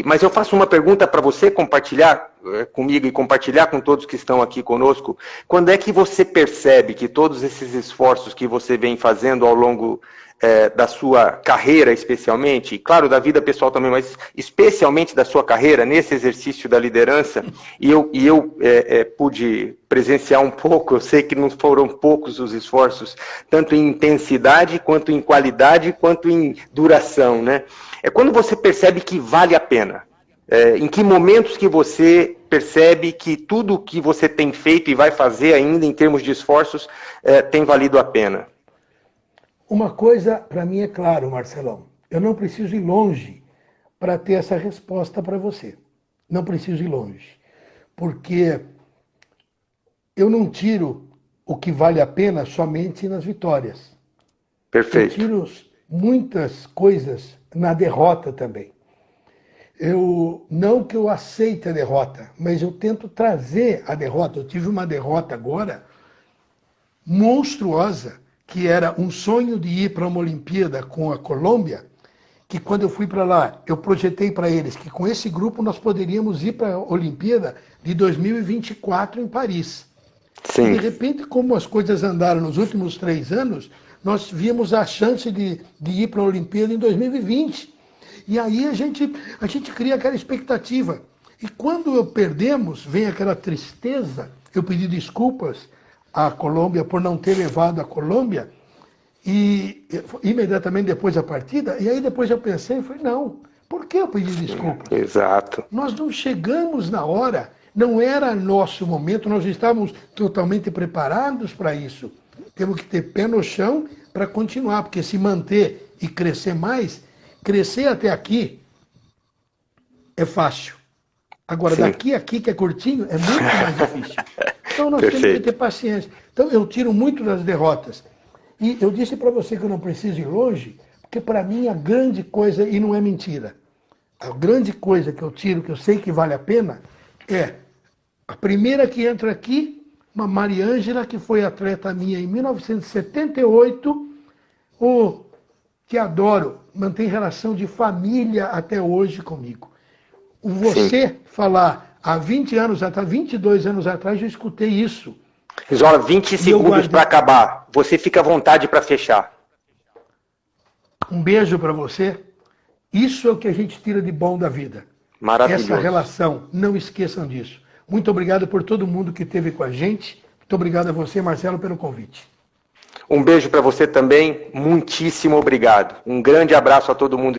Mas eu faço uma pergunta para você compartilhar comigo e compartilhar com todos que estão aqui conosco. Quando é que você percebe que todos esses esforços que você vem fazendo ao longo da sua carreira, especialmente, claro, da vida pessoal também, mas especialmente da sua carreira, nesse exercício da liderança, e eu pude presenciar um pouco, eu sei que não foram poucos os esforços, tanto em intensidade, quanto em qualidade, quanto em duração, né? É quando você percebe que vale a pena. Em que momentos que você percebe que tudo o que você tem feito e vai fazer ainda, em termos de esforços, tem valido a pena? Uma coisa para mim é claro, Marcelão. Eu não preciso ir longe para ter essa resposta para você. Não preciso ir longe. Porque eu não tiro o que vale a pena somente nas vitórias. Perfeito. Eu tiro muitas coisas na derrota também. Não que eu aceite a derrota, mas eu tento trazer a derrota. Eu tive uma derrota agora monstruosa, que era um sonho de ir para uma Olimpíada com a Colômbia, que quando eu fui para lá, eu projetei para eles que com esse grupo nós poderíamos ir para a Olimpíada de 2024 em Paris. Sim. E de repente, como as coisas andaram nos últimos 3 anos, nós vimos a chance de ir para a Olimpíada em 2020. E aí a gente cria aquela expectativa. E quando perdemos, vem aquela tristeza. Eu pedi desculpas à Colômbia por não ter levado a Colômbia, e imediatamente depois da partida, e aí depois eu pensei e falei, não, por que eu pedi desculpas? Exato. Nós não chegamos na hora, não era nosso momento, nós estávamos totalmente preparados para isso. Temos que ter pé no chão para continuar, porque se manter e crescer mais, crescer até aqui é fácil. Agora, daqui a aqui, que é curtinho, é muito mais difícil. Então, nós temos que ter paciência. Então, eu tiro muito das derrotas. E eu disse para você que eu não preciso ir longe, porque para mim a grande coisa, e não é mentira, a grande coisa que eu tiro, que eu sei que vale a pena, é a primeira que entra aqui, uma Mariângela, que foi atleta minha em 1978, que adoro, mantém relação de família até hoje comigo. Você falar há 20 anos atrás, 22 anos atrás, eu escutei isso. Risola, 20 segundos para acabar. Você fica à vontade para fechar. Um beijo para você. Isso é o que a gente tira de bom da vida. Maravilhoso. Essa relação, não esqueçam disso. Muito obrigado por todo mundo que esteve com a gente. Muito obrigado a você, Marcelo, pelo convite. Um beijo para você também. Muitíssimo obrigado. Um grande abraço a todo mundo.